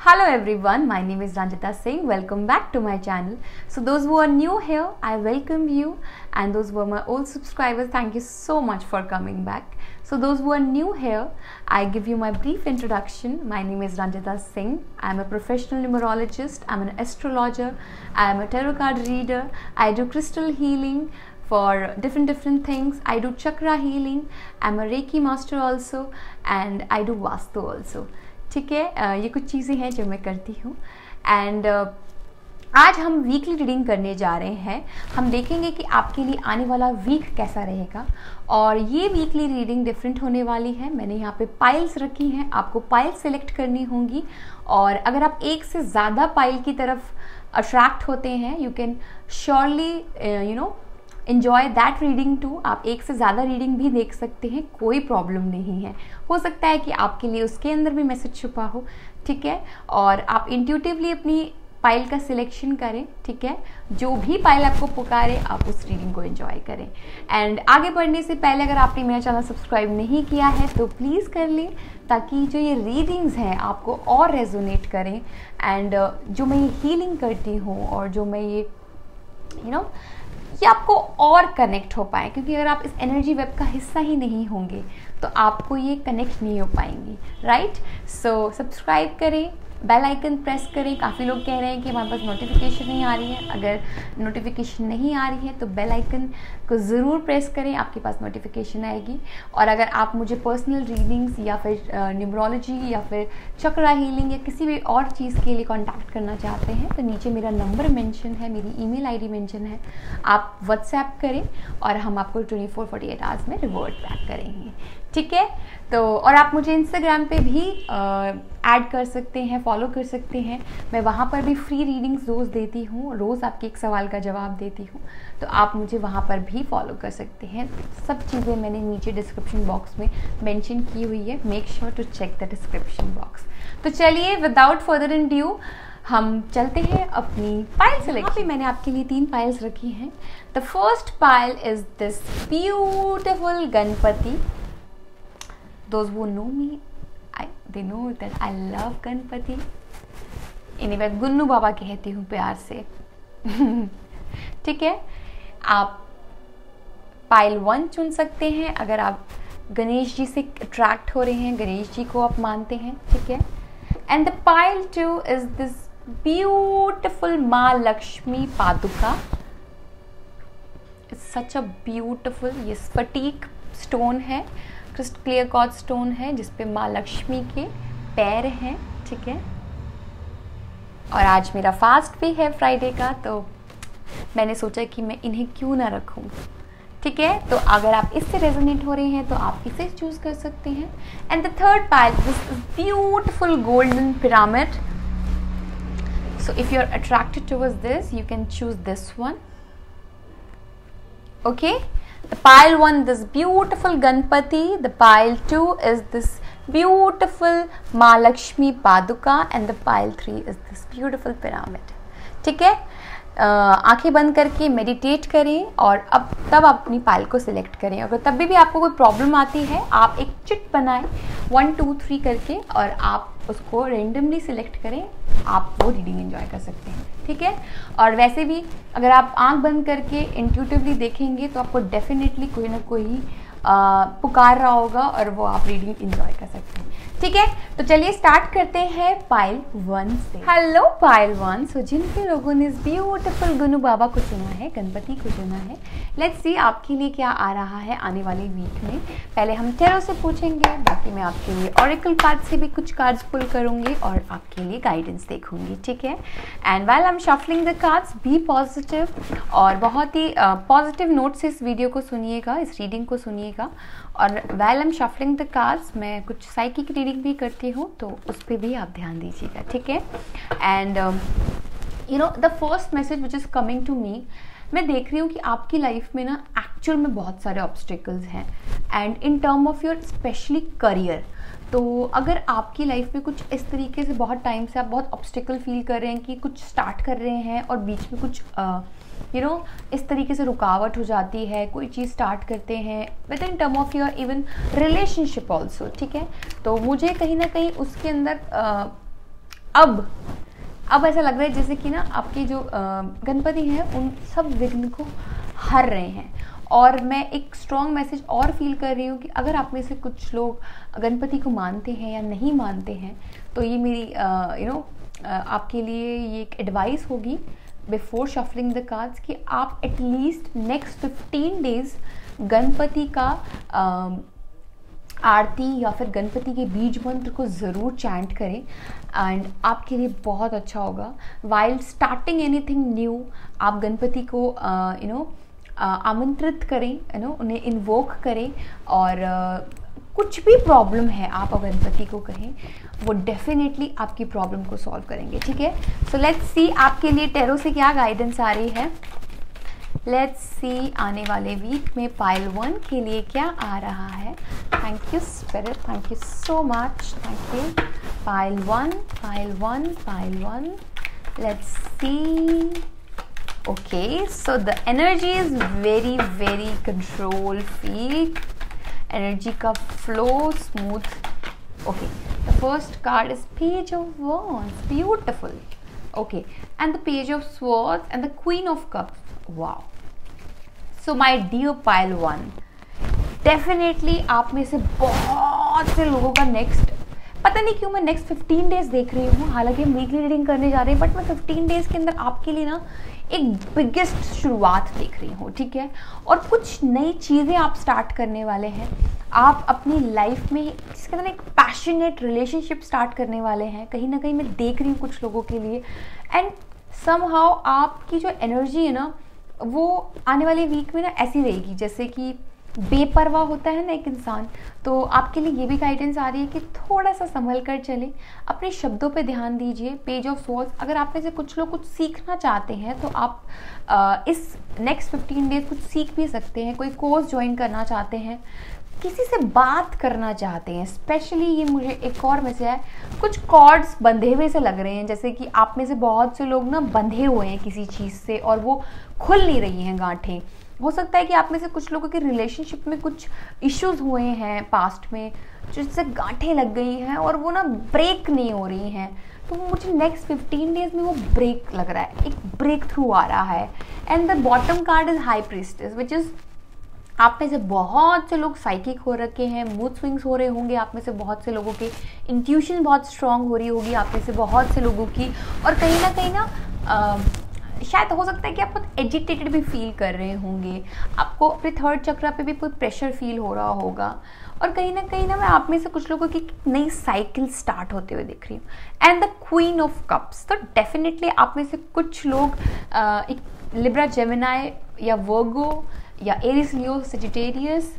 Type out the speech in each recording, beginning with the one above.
Hello everyone, my name is Ranjita Singh. Welcome back to my channel. So those who are new here, I welcome you, and those who are my old subscribers, thank you so much for coming back. So those who are new here, I give you my brief introduction. My name is Ranjita Singh. I am a professional numerologist. I am an astrologer. I am a tarot card reader. I do crystal healing for different things. I do chakra healing. I am a Reiki master also, and I do Vastu also. ठीक है, ये कुछ चीज़ें हैं जो मैं करती हूँ. एंड आज हम वीकली रीडिंग करने जा रहे हैं. हम देखेंगे कि आपके लिए आने वाला वीक कैसा रहेगा. और ये वीकली रीडिंग डिफरेंट होने वाली है. मैंने यहाँ पे पाइल्स रखी हैं, आपको पाइल सेलेक्ट करनी होंगी. और अगर आप एक से ज़्यादा पाइल की तरफ अट्रैक्ट होते हैं, you can surely enjoy that reading too. आप एक से ज़्यादा रीडिंग भी देख सकते हैं, कोई प्रॉब्लम नहीं है. हो सकता है कि आपके लिए उसके अंदर भी मैसेज छुपा हो. ठीक है, और आप इंट्यूटिवली अपनी पाइल का सिलेक्शन करें. ठीक है, जो भी पाइल आपको पुकारे आप उस रीडिंग को एंजॉय करें. एंड आगे बढ़ने से पहले अगर आपने मेरा चैनल सब्सक्राइब नहीं किया है तो प्लीज़ कर लें, ताकि जो ये रीडिंग्स हैं आपको और रेजोनेट करें. एंड जो मैं ये हीलिंग करती हूँ और जो मैं ये ये आपको और कनेक्ट हो पाए, क्योंकि अगर आप इस एनर्जी वेब का हिस्सा ही नहीं होंगे तो आपको ये कनेक्ट नहीं हो पाएंगी. राइट, सो सब्सक्राइब करें, बेल आइकन प्रेस करें. काफ़ी लोग कह रहे हैं कि हमारे पास नोटिफिकेशन नहीं आ रही है. अगर नोटिफिकेशन नहीं आ रही है तो बेल आइकन को ज़रूर प्रेस करें, आपके पास नोटिफिकेशन आएगी. और अगर आप मुझे पर्सनल रीडिंग्स या फिर न्यूमरोलॉजी या फिर चक्रा हीलिंग या किसी भी और चीज़ के लिए कांटेक्ट करना चाहते हैं तो नीचे मेरा नंबर मेंशन है, मेरी ईमेल आईडी मेंशन है. आप व्हाट्सएप करें और हम आपको 24-48 आवर्स में रिवर्ट बैक करेंगे. ठीक है, तो और आप मुझे इंस्टाग्राम पे भी ऐड कर सकते हैं, फॉलो कर सकते हैं. मैं वहाँ पर भी फ्री रीडिंग्स रोज़ देती हूँ, रोज़ आपके एक सवाल का जवाब देती हूँ, तो आप मुझे वहाँ पर भी फॉलो कर सकते हैं. सब चीज़ें मैंने नीचे डिस्क्रिप्शन बॉक्स में मेंशन की हुई है. Make sure to check the description box. तो चलिए विदाउट फर्दर इन ड्यू हम चलते हैं अपनी पाइल सिलेक्शन. भी मैंने आपके लिए 3 पाइल्स रखी हैं. The first pile is this beautiful Ganpati. Those who know me, they know that I love Ganpati. इन्हें मैं गुन्नू बाबा कहती हूँ प्यार से. ठीक है, आप पाइल 1 चुन सकते हैं अगर आप गणेश जी से अट्रैक्ट हो रहे हैं, गणेश जी को आप मानते हैं. ठीक है, and the pile 2 is this beautiful माँ लक्ष्मी पादुका. इट्स सच अ ब्यूटिफुल, ये स्फटिक स्टोन है, क्रिस्टल क्लियर क्वार्ट्ज स्टोन है जिसपे माँ लक्ष्मी के पैर हैं. ठीक है, और आज मेरा फास्ट भी है फ्राइडे का, तो मैंने सोचा कि मैं इन्हें क्यों ना रखूं. ठीक है, तो अगर आप इससे रेजोनेट हो रहे हैं तो आप इसे चूज कर सकते हैं. And the third pile this beautiful golden pyramid. So if you are attracted towards this you can choose this one. Okay, the pile 1 this beautiful Ganpati, the pile 2 is this beautiful Mahalakshmi Paduka, and the pile 3 is this beautiful pyramid. ठीक है, आंखें बंद करके meditate करें और अब तब आप अपनी पाइल को सिलेक्ट करें. अगर तब भी आपको कोई प्रॉब्लम आती है, आप एक चिट बनाएं 1 2 3 करके और आप उसको रेंडमली सिलेक्ट करें. आप वो रीडिंग एंजॉय कर सकते हैं. ठीक है, और वैसे भी अगर आप आंख बंद करके इंट्यूटिवली देखेंगे तो आपको डेफिनेटली कोई ना कोई पुकार रहा होगा और वो आप रीडिंग एंजॉय कर सकते हैं. ठीक है, तो चलिए स्टार्ट करते हैं पाइल 1 से. Hello pile 1. सो जिनके लोगों ने इस ब्यूटिफुल गुन्नू बाबा को चुना है, गणपति को चुना है, लेट्स सी आपके लिए क्या आ रहा है आने वाले वीक में. पहले हम टेरो से पूछेंगे, बाकी मैं आपके लिए ऑरेकल कार्ड से भी कुछ कार्ड्स पुल करूंगी और आपके लिए गाइडेंस देखूंगी. ठीक है, and while I am shuffling the cards be positive और बहुत ही पॉजिटिव नोट से इस वीडियो को सुनिएगा, इस रीडिंग को सुनिएगा. और while I am shuffling the cards मैं कुछ साइकिक रीडिंग भी करती हूँ, तो उस पर भी आप ध्यान दीजिएगा. ठीक है, and the first message which is coming to me, मैं देख रही हूँ कि आपकी लाइफ में ना एक्चुअल में बहुत सारे ऑब्स्टिकल्स हैं. And in term of your specially career, तो अगर आपकी लाइफ में कुछ इस तरीके से बहुत टाइम से आप बहुत ऑब्स्टिकल फील कर रहे हैं कि कुछ स्टार्ट कर रहे हैं और बीच में कुछ इस तरीके से रुकावट हो जाती है, कोई चीज़ स्टार्ट करते हैं with in term of your even relationship also. ठीक है, तो मुझे कहीं ना कहीं उसके अंदर अब ऐसा लग रहा है जैसे कि ना आपके जो गणपति हैं उन सब विघ्न को हर रहे हैं। और मैं एक स्ट्रॉन्ग मैसेज और फील कर रही हूँ कि अगर आप में से कुछ लोग गणपति को मानते हैं या नहीं मानते हैं, तो ये मेरी आपके लिए ये एक एडवाइस होगी बिफोर शफलिंग द कार्ड्स कि आप एटलीस्ट नेक्स्ट 15 डेज गणपति का आरती या फिर गणपति के बीज मंत्र को ज़रूर चैंट करें एंड आपके लिए बहुत अच्छा होगा। वाइल स्टार्टिंग एनीथिंग न्यू आप गणपति को आमंत्रित करें, उन्हें इन्वोक करें और कुछ भी प्रॉब्लम है आप गणपति को कहें, वो डेफिनेटली आपकी प्रॉब्लम को सॉल्व करेंगे। ठीक है, सो लेट्स सी आपके लिए टैरो से क्या गाइडेंस आ रही है। लेट्स सी आने वाले वीक में पाइल 1 के लिए क्या आ रहा है। Thank you spirit, thank you so much, thank you. Pile 1, pile 1, pile 1, let's see. Okay, so the energy is very control feel, energy का flow smooth. Okay, the first card is Page of Wands, beautiful. Okay, and the Page of Swords and the Queen of Cups. Wow. So my dear pile 1, definitely आप में से बहुत से लोगों का next, पता नहीं क्यों मैं नेक्स्ट 15 डेज देख रही हूँ, हालांकि हम वीकली रीडिंग करने जा रहे हैं, बट मैं 15 डेज के अंदर आपके लिए ना एक बिगेस्ट शुरुआत देख रही हूँ। ठीक है, और कुछ नई चीज़ें आप स्टार्ट करने वाले हैं। आप अपनी लाइफ में जिसके अंदर एक पैशनेट रिलेशनशिप स्टार्ट करने वाले हैं, कहीं ना कहीं मैं देख रही हूँ कुछ लोगों के लिए। एंड समहाउ आपकी जो एनर्जी है ना, वो आने वाले वीक में ना ऐसी रहेगी जैसे कि बेपरवाह होता है ना एक इंसान। तो आपके लिए ये भी गाइडेंस आ रही है कि थोड़ा सा संभल कर चलें, अपने शब्दों पे ध्यान दीजिए। पेज ऑफ स्वॉर्ड्स, अगर आप में से कुछ लोग कुछ सीखना चाहते हैं तो आप इस नेक्स्ट 15 डेज कुछ सीख भी सकते हैं। कोई कोर्स ज्वाइन करना चाहते हैं, किसी से बात करना चाहते हैं, स्पेशली ये मुझे एक और मैसेज है, कुछ कॉर्ड्स बंधे हुए से लग रहे हैं, जैसे कि आप में से बहुत से लोग ना बंधे हुए हैं किसी चीज़ से और वो खुल नहीं रही हैं गांठें। हो सकता है कि आप में से कुछ लोगों के रिलेशनशिप में कुछ इश्यूज हुए हैं पास्ट में, जिससे गांठें लग गई हैं और वो ना ब्रेक नहीं हो रही हैं। तो मुझे नेक्स्ट 15 डेज में वो ब्रेक लग रहा है, एक ब्रेक थ्रू आ रहा है। And the bottom card is high priestess, which is आप में से बहुत से लोग साइकिक हो रखे हैं, मूड स्विंग्स हो रहे होंगे, आप में से बहुत से लोगों के इंट्यूशन बहुत स्ट्रांग हो रही होगी, आप में से बहुत से लोगों की, और कहीं ना शायद हो सकता है कि आप बहुत एजिटेटेड भी फील कर रहे होंगे, आपको अपने थर्ड चक्रा पे भी कोई प्रेशर फील हो रहा होगा, और कहीं ना मैं आप में से कुछ लोगों की नई साइकिल स्टार्ट होते हुए दिख रही हूँ। And the queen of cups, तो डेफिनेटली आप में से कुछ लोग एक लिब्रा जेमिनाई या वर्गो या एरिस लियो सजिटेरियस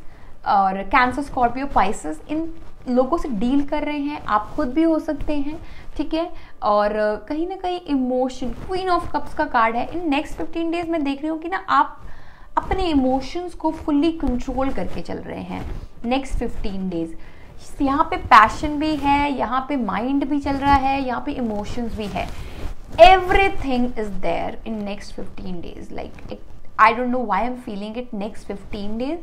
और कैंसर स्कॉर्पियो पाइसेस, इन लोगों से डील कर रहे हैं। आप खुद भी हो सकते हैं, ठीक है। और कहीं ना कहीं इमोशन, क्वीन ऑफ कप्स का कार्ड है। इन नेक्स्ट 15 डेज में देख रही हूँ कि ना आप अपने इमोशंस को फुल्ली कंट्रोल करके चल रहे हैं नेक्स्ट 15 डेज। यहाँ पे पैशन भी है, यहाँ पे माइंड भी चल रहा है, यहाँ पे इमोशंस भी है। Everything is there in next 15 days. Like I don't know why I am feeling it. Next 15 days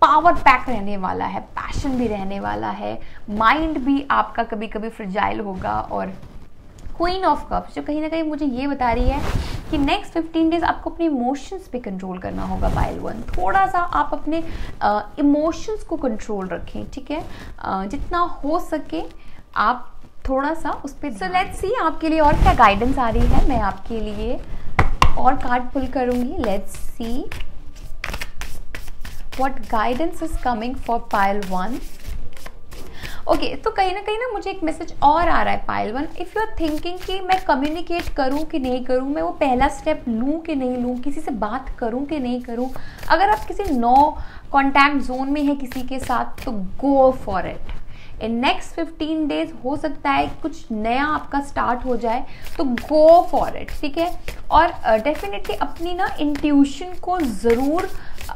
power pack रहने वाला है, पैशन भी रहने वाला है, माइंड भी आपका कभी कभी फ्रजाइल होगा। और क्वीन ऑफ कप्स जो कहीं ना कहीं मुझे ये बता रही है कि नेक्स्ट 15 डेज आपको अपने इमोशंस पे कंट्रोल करना होगा। पाइल 1, थोड़ा सा आप अपने इमोशंस को कंट्रोल रखें, ठीक है। जितना हो सके आप थोड़ा सा उस पर। सो लेट्स सी आपके लिए और क्या गाइडेंस आ रही है। मैं आपके लिए और कार्ड पुल करूंगी। Let's see what guidance is coming for pile 1. Okay, तो कहीं ना मुझे एक मैसेज और आ रहा है pile 1। If you are thinking कि मैं कम्युनिकेट करूं कि नहीं करूं, मैं वो पहला स्टेप लूं कि नहीं लूं, किसी से बात करूं कि नहीं करूं, अगर आप किसी नो कॉन्टैक्ट जोन में है किसी के साथ, तो गो for it. In next 15 days हो सकता है कुछ नया आपका स्टार्ट हो जाए, तो गो फॉर इट, ठीक है। और डेफिनेटली अपनी ना इंट्यूशन को ज़रूर,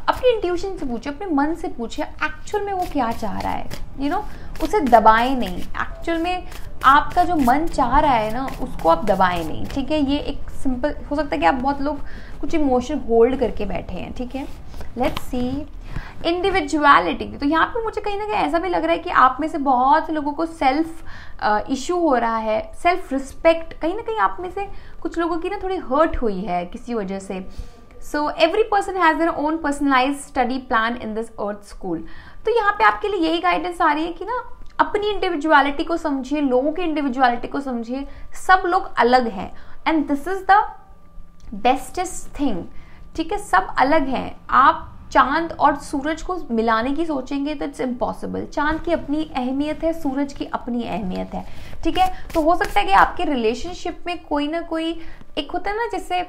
अपनी इंट्यूशन से पूछे, अपने मन से पूछे एक्चुअल में वो क्या चाह रहा है, यू नो, उसे दबाएं नहीं। एक्चुअल में आपका जो मन चाह रहा है ना, उसको आप दबाएं नहीं, ठीक है। ये एक सिंपल, हो सकता है कि आप बहुत लोग कुछ इमोशन होल्ड करके बैठे हैं, ठीक है। Let's see individuality. तो यहाँ पे मुझे कहीं ना कहीं ऐसा भी लग रहा है कि आप में से बहुत से लोगों को सेल्फ इशू हो रहा है, सेल्फ रिस्पेक्ट कहीं ना कहीं आप में से कुछ लोगों की ना थोड़ी हर्ट हुई है किसी वजह से। So every person has their own personalised study plan in this earth school. तो यहाँ पे आपके लिए यही गाइडेंस आ रही है कि ना अपनी इंडिविजुअलिटी को समझिए, लोगों की इंडिविजुअलिटी को समझिए। सब लोग अलग हैं and this is the bestest thing. ठीक है, सब अलग हैं। आप चांद और सूरज को मिलाने की सोचेंगे तो इट्स इम्पॉसिबल। चांद की अपनी अहमियत है, सूरज की अपनी अहमियत है। ठीक है, तो हो सकता है कि आपके रिलेशनशिप में कोई ना कोई एक होता है ना, जैसे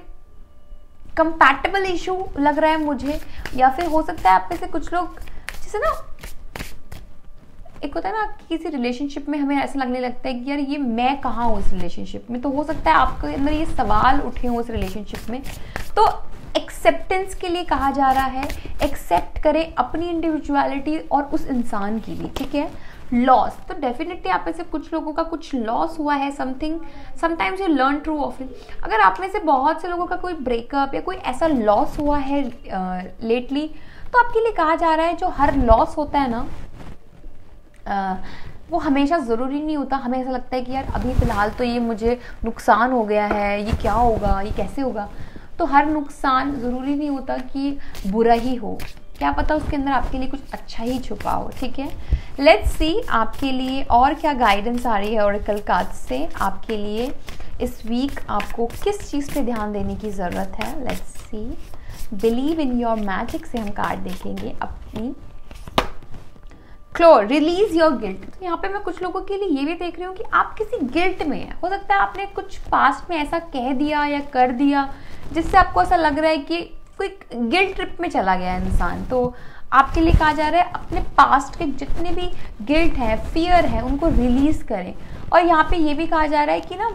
कंपैटिबल इशू लग रहा है मुझे, या फिर हो सकता है आप में से कुछ लोग जैसे ना एक होता है ना किसी रिलेशनशिप में हमें ऐसा लगने लगता है कि यार ये मैं कहाँ हूँ इस रिलेशनशिप में। तो हो सकता है आपके अंदर ये सवाल उठे हों उस रिलेशनशिप में। तो एक्सेप्टेंस के लिए कहा जा रहा है, एक्सेप्ट करें अपनी इंडिविजुअलिटी और उस इंसान की भी। ठीक है, लॉस, तो डेफिनेटली आप में से कुछ लोगों का कुछ लॉस हुआ है, something sometimes you learn true of it. अगर आप में से बहुत से लोगों का कोई ब्रेकअप या कोई ऐसा लॉस हुआ है लेटली, तो आपके लिए कहा जा रहा है जो हर लॉस होता है ना वो हमेशा ज़रूरी नहीं होता। हमें ऐसा लगता है कि यार अभी फ़िलहाल तो ये मुझे नुकसान हो गया है, ये क्या होगा, ये कैसे होगा। तो हर नुकसान ज़रूरी नहीं होता कि बुरा ही हो, क्या पता उसके अंदर आपके लिए कुछ अच्छा ही छुपा हो। ठीक है, लेट्स सी आपके लिए और क्या गाइडेंस आ रही है ऑरेकल कार्ड्स से। आपके लिए इस वीक आपको किस चीज़ पे ध्यान देने की ज़रूरत है। Let's see, believe in your magic से हम कार्ड देखेंगे अपनी। क्लोर, रिलीज योर गिल्ट। तो यहाँ पे मैं कुछ लोगों के लिए ये भी देख रही हूँ कि आप किसी गिल्ट में हैं। हो सकता है आपने कुछ पास्ट में ऐसा कह दिया या कर दिया जिससे आपको ऐसा लग रहा है कि कोई गिल्ट ट्रिप में चला गया इंसान। तो आपके लिए कहा जा रहा है अपने पास्ट के जितने भी गिल्ट है, फियर है, उनको रिलीज करें। और यहाँ पे ये भी कहा जा रहा है कि ना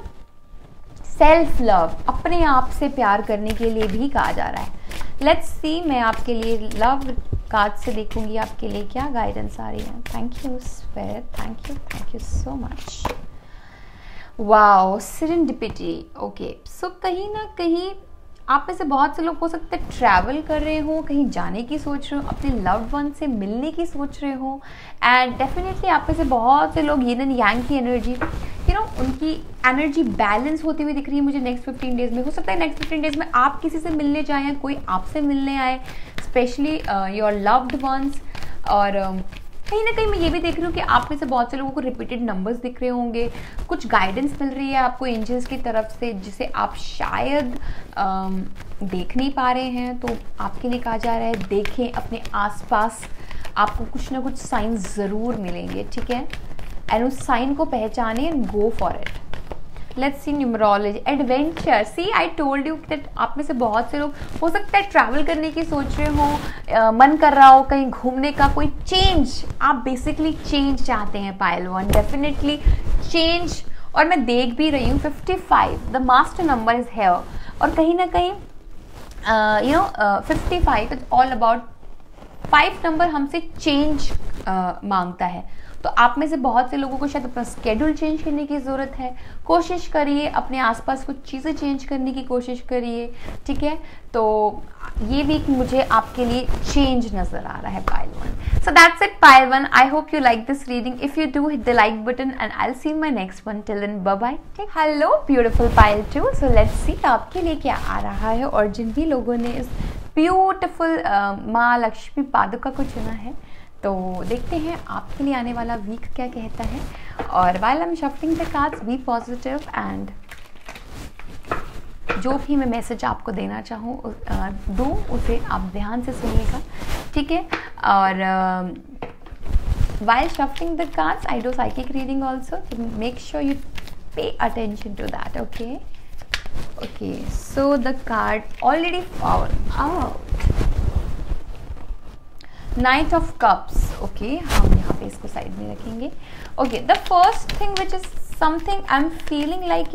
सेल्फ लव, अपने आप से प्यार करने के लिए भी कहा जा रहा है। लेट्स सी, मैं आपके लिए लव कार्ड से देखूंगी आपके लिए क्या गाइडेंस आ रही है। Thank you spirit, thank you so much. Wow, serendipity. Okay, so कहीं ना कहीं आप में से बहुत से लोग हो सकते हैं ट्रैवल कर रहे हो, कहीं जाने की सोच रहे हो, अपने लव्ड वन से मिलने की सोच रहे हो। एंड डेफिनेटली आप में से बहुत से लोग यिन एंड यांग की एनर्जी, उनकी एनर्जी बैलेंस होती हुई दिख रही है मुझे नेक्स्ट 15 डेज में। हो सकता है नेक्स्ट 15 डेज में आप किसी से मिलने जाएँ या कोई आपसे मिलने आए, स्पेशली योर लव्ड वंस। और कहीं ना कहीं मैं ये भी देख रही हूँ कि आप में से बहुत से लोगों को रिपीटेड नंबर्स दिख रहे होंगे, कुछ गाइडेंस मिल रही है आपको एंजल्स की तरफ से जिसे आप शायद देख नहीं पा रहे हैं। तो आपके लिए कहा जा रहा है देखें अपने आसपास, आपको कुछ ना कुछ साइंस ज़रूर मिलेंगे। ठीक है, एंड उस साइन को पहचाने and go for it. Let's see numerology, adventure. See, I told you that आप में से बहुत से लोग हो सकता है ट्रैवल करने की सोच रहे हो, मन कर रहा हो कहीं घूमने का, कोई चेंज। आप बेसिकली चेंज चाहते हैं पायल वन, डेफिनेटली चेंज। और मैं देख भी रही हूँ 55, the master number is here. और कहीं ना कहीं 55 इज ऑल अबाउट 5 नंबर हमसे चेंज मांगता है। तो आप में से बहुत से लोगों को शायद अपना स्केड्यूल चेंज करने की ज़रूरत है। कोशिश करिए, अपने आसपास कुछ चीज़ें चेंज करने की कोशिश करिए। ठीक है, तो ये वीक मुझे आपके लिए चेंज नज़र आ रहा है Payal one. So that's it Payal one, I hope you like this reading. If you do, hit the like button and I will see in my next one. Till then bye bye. Hello beautiful Payal two. So let's see आपके लिए क्या आ रहा है। और जिन भी लोगों ने इस ब्यूटीफुल माँ लक्ष्मी पादुका को चुना है, तो देखते हैं आपके लिए आने वाला वीक क्या कहता है। और while I'm shuffling the cards, be positive and जो भी मैं मैसेज आपको देना चाहूँ दूँ उसे आप ध्यान से सुनिएगा। ठीक है, और while shuffling the cards, I do psychic reading also, so make sure you pay attention to that. Okay, so the card already fall out. Night of cups. Okay, हम यहाँ पे इसको साइड में रखेंगे। Okay, the first thing which is something I am feeling like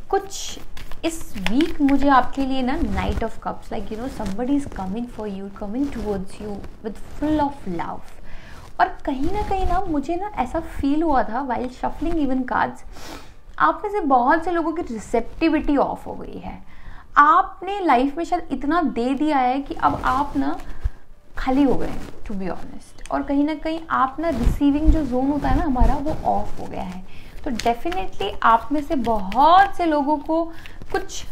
कुछ इस week मुझे आपके लिए ना night of cups, like somebody is coming for you, coming towards you with full of love। और कहीं ना मुझे ना ऐसा फील हुआ था while shuffling even cards, आप में से बहुत से लोगों की रिसेप्टिविटी ऑफ हो गई है। आपने लाइफ में शायद इतना दे दिया है कि अब आप ना खाली हो गए हैं, टू बी ऑनेस्ट, और कहीं ना कहीं आप ना रिसीविंग जो जोन होता है ना हमारा, वो ऑफ हो गया है। तो डेफिनेटली आप में से बहुत से लोगों को कुछ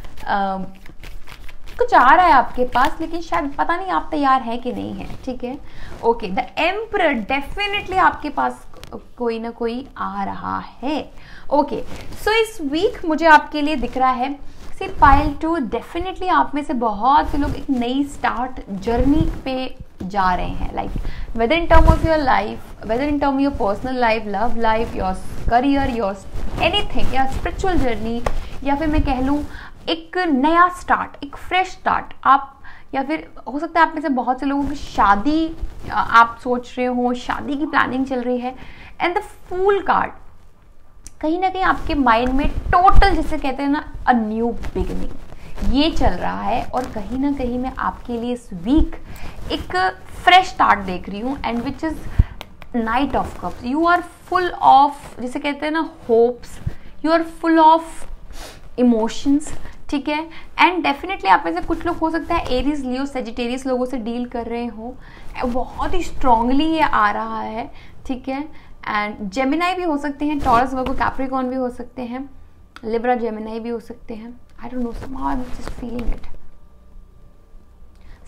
आ रहा है आपके पास, लेकिन शायद पता नहीं आप तैयार हैं कि नहीं है, ठीक है। ओके, द एम्परर, डेफिनेटली आपके पास कोई ना कोई आ रहा है। ओके, सो इस वीक मुझे आपके लिए दिख रहा है सिर्फ पाइल 2, डेफिनेटली आप में से बहुत से लोग एक नई स्टार्ट जर्नी पे जा रहे हैं, like weather in term of your life, weather in term your personal life, love life, your career, your anything, या स्पिरिचुअल जर्नी, या फिर मैं कह लूँ एक नया स्टार्ट, एक फ्रेश स्टार्ट। आप, या फिर हो सकता है आप में से बहुत से लोगों की शादी आप सोच रहे हो, शादी की प्लानिंग चल रही है। एंड द फूल कार्ड कहीं ना कहीं आपके माइंड में टोटल, जिसे कहते हैं ना, अ न्यू बिगिनिंग, ये चल रहा है। और कहीं ना कहीं मैं आपके लिए इस वीक एक फ्रेश स्टार्ट देख रही हूँ, and which is knight of cups. You are full of, जिसे कहते हैं ना, hopes, you are full of emotions, ठीक है। एंड डेफिनेटली आप में से कुछ लोग हो सकता है एरीज, लियो, सेजिटेरियस लोगों से डील कर रहे हो, बहुत ही स्ट्रांगली ये आ रहा है, ठीक है। एंड जेमिनाई भी हो सकते हैं, टॉरस, वर्गो, कैप्रिकॉर्न भी हो सकते हैं, लिब्रा, जेमिनाई भी हो सकते हैं। आई don't no, somehow I'm just feeling it.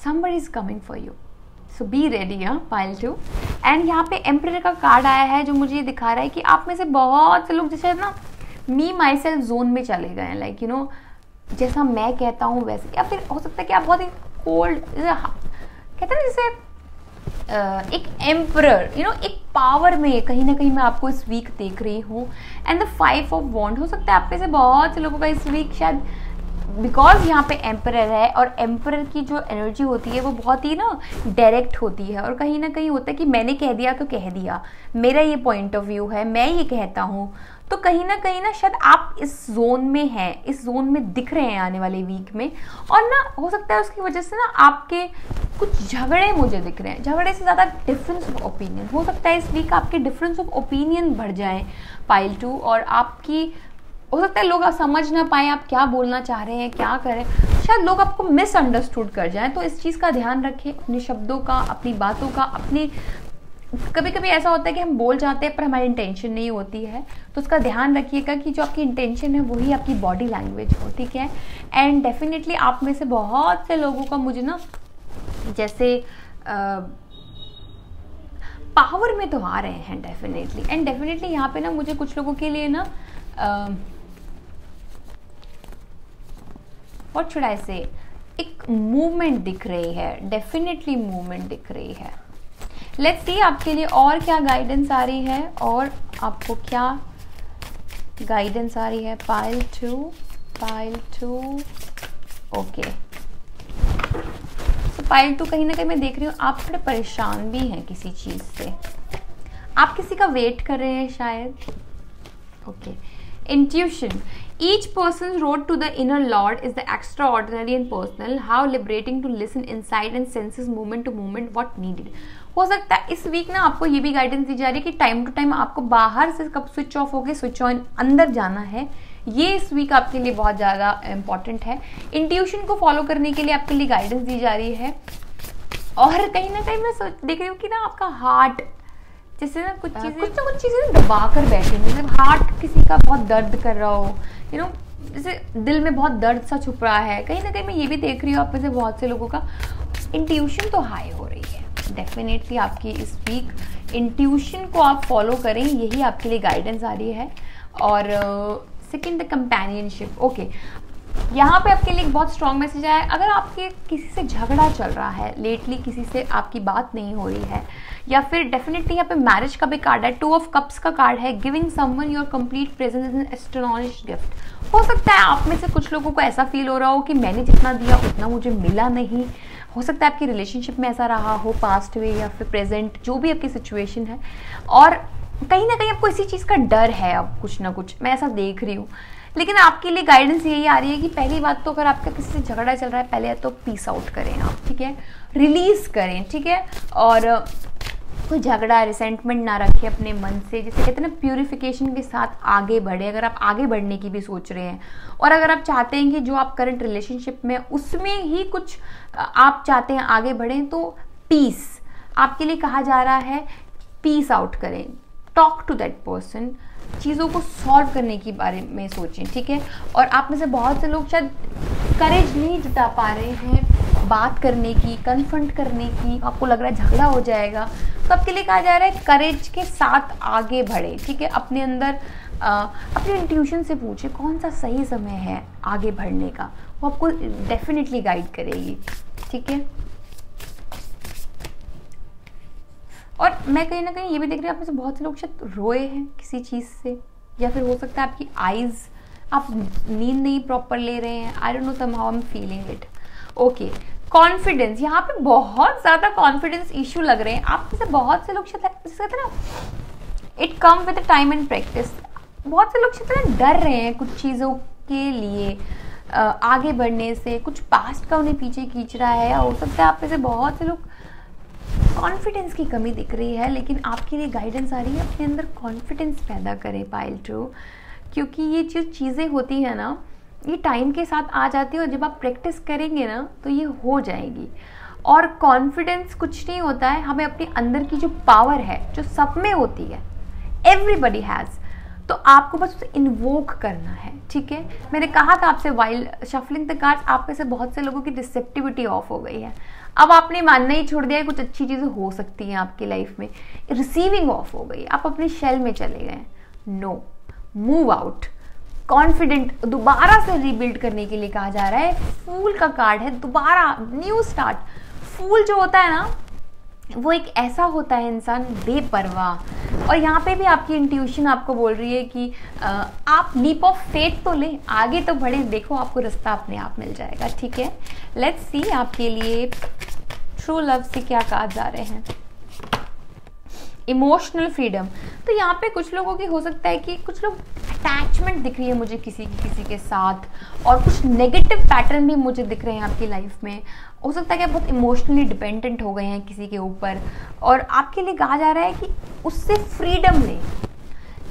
Somebody is coming for you. So be ready, pile 2. And यहाँ पे एम्परर का कार्ड आया है जो मुझे ये दिखा रहा है कि आप में से बहुत से लोग जैसे ना मी माई सेल्फ जोन में चले गए हैं, लाइक यू नो, जैसा मैं कहता हूँ वैसे। या फिर हो सकता है कि आप बहुत ही कोल्ड, कहते हैं ना जैसे एक एम्परर, यू नो, एक पावर में कहीं ना कहीं मैं आपको इस वीक देख रही हूँ। एंड द 5 ऑफ वॉन्ड, हो सकता है आप में से बहुत से लोगों का इस वीक शायद, बिकॉज यहाँ पे एम्परर है, और एम्परर की जो एनर्जी होती है वो बहुत ही ना डायरेक्ट होती है, और कहीं ना कहीं होता है कि मैंने कह दिया तो कह दिया, मेरा ये पॉइंट ऑफ व्यू है, मैं ये कहता हूँ। तो कहीं ना शायद आप इस जोन में हैं, इस जोन में दिख रहे हैं आने वाले वीक में। और ना हो सकता है उसकी वजह से ना आपके कुछ झगड़े मुझे दिख रहे हैं, झगड़े से ज़्यादा डिफरेंस ऑफ ओपिनियन। हो सकता है इस वीक आपके डिफरेंस ऑफ ओपिनियन बढ़ जाए पाइल 2, और आपकी हो सकता है लोग आप समझ ना पाए आप क्या बोलना चाह रहे हैं, क्या करें, शायद लोग आपको मिसअंडरस्टूड कर जाएं। तो इस चीज़ का ध्यान रखें, अपने शब्दों का, अपनी बातों का, अपने, कभी कभी ऐसा होता है कि हम बोल जाते हैं पर हमारी इंटेंशन नहीं होती है, तो उसका ध्यान रखिएगा कि जो आपकी इंटेंशन है वही आपकी बॉडी लैंग्वेज हो, ठीक है। एंड डेफिनेटली आप में से बहुत से लोगों का मुझे ना जैसे पावर में तो आ रहे हैं डेफिनेटली। एंड डेफिनेटली यहाँ पे ना मुझे कुछ लोगों के लिए ना व्हाट शुड आई से, एक मूवमेंट दिख रही है, डेफिनेटली मूवमेंट दिख रही है। लेट्स सी आपके लिए और क्या गाइडेंस आ रही है, और आपको क्या गाइडेंस आ रही है। Pile 2, okay. तो पाइल 2 कहीं ना कहीं मैं देख रही हूँ आप थोड़े परेशान भी हैं किसी चीज़ से, आप किसी का वेट कर रहे हैं शायद। Okay, intuition, each person's road to the inner lord is the extraordinary and personal, how liberating to listen inside and senses moment to moment what needed। हो सकता है इस वीक ना आपको ये भी गाइडेंस दी जा रही है कि टाइम टू टाइम आपको बाहर से कब स्विच ऑफ होके स्विच ऑन अंदर जाना है, ये इस वीक आपके लिए बहुत ज़्यादा इंपॉर्टेंट है। इंट्यूशन को फॉलो करने के लिए आपके लिए गाइडेंस दी जा रही है। और कहीं ना कहीं मैं देख रही हूँ कि ना आपका हार्ट जैसे ना कुछ चीज़ें दबा कर बैठे, मतलब हार्ट किसी का बहुत दर्द कर रहा हो, यू नो, जैसे दिल में बहुत दर्द सा छुप रहा है। कहीं ना कहीं मैं ये भी देख रही हूँ आप में से बहुत से लोगों का इंट्यूशन तो हाई हो रही है। डेफिनेटली आपकी इस वीक इंट्यूशन को आप फॉलो करें, यही आपके लिए गाइडेंस आ रही है। और सेकेंड, द कंपेनियनशिप। ओके, यहाँ पे आपके लिए एक बहुत स्ट्रॉन्ग मैसेज आया है। अगर आपके किसी से झगड़ा चल रहा है, लेटली किसी से आपकी बात नहीं हो रही है, या फिर डेफिनेटली यहाँ पे मैरिज का भी कार्ड है, 2 ऑफ कप्स का कार्ड है, giving someone your complete presence is an astronomic gift. हो सकता है आप में से कुछ लोगों को ऐसा फील हो रहा हो कि मैंने जितना दिया उतना मुझे मिला नहीं। हो सकता है आपकी रिलेशनशिप में ऐसा रहा हो, पास्ट में या फिर प्रेजेंट, जो भी आपकी सिचुएशन है। और कहीं ना कहीं आपको इसी चीज़ का डर है, अब कुछ ना कुछ मैं ऐसा देख रही हूँ। लेकिन आपके लिए गाइडेंस यही आ रही है कि पहली बात तो अगर आपका किसी से झगड़ा चल रहा है, पहले तो पीस आउट करें आप, ठीक है, रिलीज करें, ठीक है। और कोई झगड़ा रिसेंटमेंट ना रखे अपने मन से, जिसे कहते हैं ना प्यूरिफिकेशन के साथ आगे बढ़े। अगर आप आगे बढ़ने की भी सोच रहे हैं और अगर आप चाहते हैं कि जो आप करंट रिलेशनशिप में उसमें ही कुछ आप चाहते हैं आगे बढ़ें, तो पीस आपके लिए कहा जा रहा है। पीस आउट करें, टॉक टू दैट पर्सन, चीज़ों को सॉल्व करने के बारे में सोचें, ठीक है। और आप में से बहुत से लोग शायद करेज नहीं जुटा पा रहे हैं बात करने की, कन्फ्रंट करने की, आपको लग रहा है झगड़ा हो जाएगा, तो आपके लिए कहा जा रहा है करेज के साथ आगे बढ़े, ठीक है। अपने अंदर अपने इंट्यूशन से पूछे कौन सा सही समय है आगे बढ़ने का, वो आपको डेफिनेटली गाइड करेगी, ठीक है। और मैं कहीं ना कहीं ये भी देख रही हूँ आप में से बहुत से लोग शायद रोए हैं किसी चीज़ से, या फिर हो सकता है आपकी आईज, आप नींद नहीं प्रॉपर ले रहे हैं। आई don't no, somehow I am feeling it. Okay, confidence, यहाँ पे बहुत ज़्यादा कॉन्फिडेंस इशू लग रहे हैं आप में से बहुत से लोग शायद, कहते हैं ना it come with time and practice. बहुत से लोग शायद डर रहे हैं कुछ चीज़ों के लिए आगे बढ़ने से, कुछ पास्ट का उन्हें पीछे खींच रहा है, या हो सकता है आप में से बहुत से लोग कॉन्फिडेंस की कमी दिख रही है। लेकिन आपके लिए गाइडेंस आ रही है अपने अंदर कॉन्फिडेंस पैदा करें पाइल 2, क्योंकि ये जो चीज़ें होती हैं ना, ये टाइम के साथ आ जाती है और जब आप प्रैक्टिस करेंगे ना तो ये हो जाएगी। और कॉन्फिडेंस कुछ नहीं होता है, हमें अपने अंदर की जो पावर है जो सब में होती है, एवरीबडी हैज़, तो आपको बस उसे इन्वोक करना है, ठीक है। मैंने कहा था आपसे वाइल शफलिंग द कार्ड्स, आप में से बहुत से लोगों की रिसेप्टिविटी ऑफ हो गई है। अब आपने मानना ही छोड़ दिया है कुछ अच्छी चीज़ें हो सकती हैं आपकी लाइफ में, रिसीविंग ऑफ हो गई, आप अपने शेल में चले गए। नो, मूव आउट, कॉन्फिडेंट दोबारा से रीबिल्ड करने के लिए कहा जा रहा है। फूल का कार्ड है, दोबारा न्यू स्टार्ट। फूल जो होता है ना, वो एक ऐसा होता है इंसान बेपरवाह, और यहाँ पे भी आपकी इंट्यूशन आपको बोल रही है कि आप लीप ऑफ फेथ तो लें, आगे तो बढ़े, देखो आपको रास्ता अपने आप मिल जाएगा, ठीक है। लेट्स सी आपके लिए ट्रू लव से क्या कहा जा रहे हैं। इमोशनल फ्रीडम, तो यहाँ पे कुछ लोगों की हो सकता है कि कुछ लोग अटैचमेंट दिख रही है मुझे किसी के साथ, और कुछ नेगेटिव पैटर्न भी मुझे दिख रहे हैं आपकी लाइफ में। हो सकता है कि आप बहुत इमोशनली डिपेंडेंट हो गए हैं किसी के ऊपर, और आपके लिए कहा जा रहा है कि उससे फ्रीडम लें।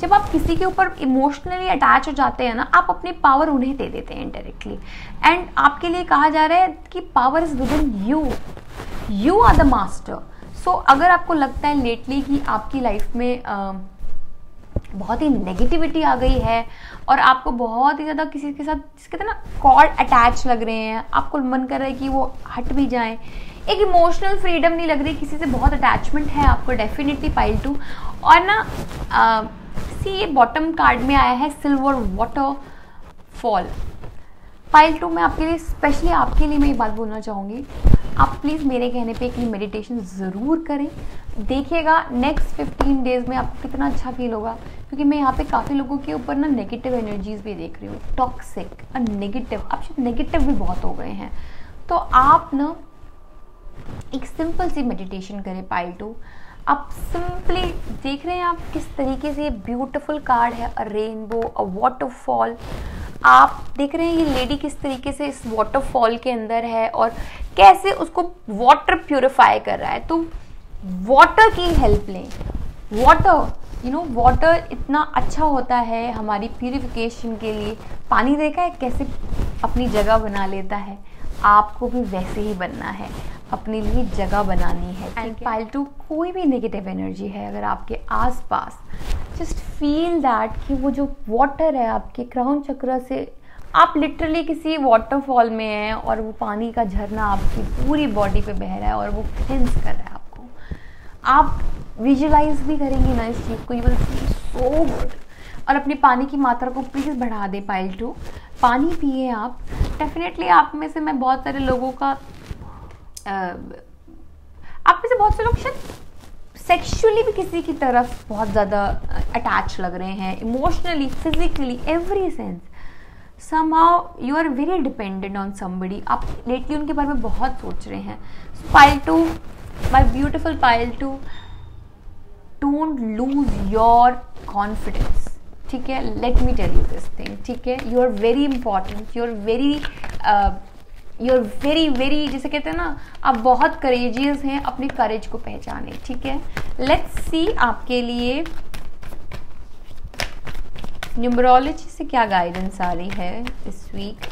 जब आप किसी के ऊपर इमोशनली अटैच हो जाते हैं ना, आप अपनी पावर उन्हें दे देते हैं इनडायरेक्टली, एंड आपके लिए कहा जा रहा है कि power is within you, you are the master. So अगर आपको लगता है लेटली कि आपकी लाइफ में बहुत ही नेगेटिविटी आ गई है और आपको बहुत ही ज़्यादा किसी के साथ, जिसके कहते हैं ना कॉर्ड अटैच लग रहे हैं, आपको मन कर रहा है कि वो हट भी जाएं, एक इमोशनल फ्रीडम नहीं लग रही, किसी से बहुत अटैचमेंट है आपको डेफिनेटली पाइल 2। और ना सी, ये बॉटम कार्ड में आया है सिल्वर वाटरफॉल। पाइल 2 में आपके लिए, स्पेशली आपके लिए मैं ये बात बोलना चाहूँगी, आप प्लीज़ मेरे कहने पे एक मेडिटेशन ज़रूर करें। देखिएगा नेक्स्ट 15 डेज़ में आपको कितना अच्छा फील होगा, क्योंकि मैं यहाँ पे काफ़ी लोगों के ऊपर ना नेगेटिव एनर्जीज भी देख रही हूँ, टॉक्सिक और नेगेटिव, आप शायद नेगेटिव भी बहुत हो गए हैं। तो आप ना एक सिंपल सी मेडिटेशन करें पाइल 2। आप सिंपली देख रहे हैं आप किस तरीके से ये ब्यूटीफुल कार्ड है, अ रेनबो, अ वाटरफॉल। आप देख रहे हैं ये लेडी किस तरीके से इस वाटरफॉल के अंदर है और कैसे उसको वाटर प्यूरिफाई कर रहा है। तो वाटर की हेल्प लें। वाटर, यू नो, वाटर इतना अच्छा होता है हमारी प्यूरिफिकेशन के लिए। पानी देखा है कैसे अपनी जगह बना लेता है, आपको भी वैसे ही बनना है, अपने लिए जगह बनानी है। एंड पाइल 2, कोई भी नेगेटिव एनर्जी है अगर आपके आसपास, जस्ट फील दैट कि वो जो वाटर है आपके क्राउन चक्र से, आप लिटरली किसी वाटरफॉल में हैं और वो पानी का झरना आपकी पूरी बॉडी पे बह रहा है और वो क्लेंस कर रहा है आपको। आप विजुलाइज भी करेंगी ना इस चीज़ को, you will feel so good. और अपनी पानी की मात्रा को प्लीज़ बढ़ा दे पाइल 2, पानी पिए आप। डेफिनेटली आप में से, मैं बहुत सारे लोगों का, आप में से बहुत से लोग शायद सेक्सुअली भी किसी की तरफ बहुत ज़्यादा अटैच लग रहे हैं, emotionally, physically, every sense. somehow you are very dependent on somebody, आप लेटली उनके बारे में बहुत सोच रहे हैं। Pile 2, my beautiful pile 2, don't lose your confidence, ठीक है। Let me tell you this thing, ठीक है। You are very important, you are very you're very very, जिसे कहते हैं ना, आप बहुत करेजियस हैं, अपने करेज को पहचाने, ठीक है। लेट्स सी आपके लिए न्यूमरोलॉजी से क्या गाइडेंस आ रही है इस वीक।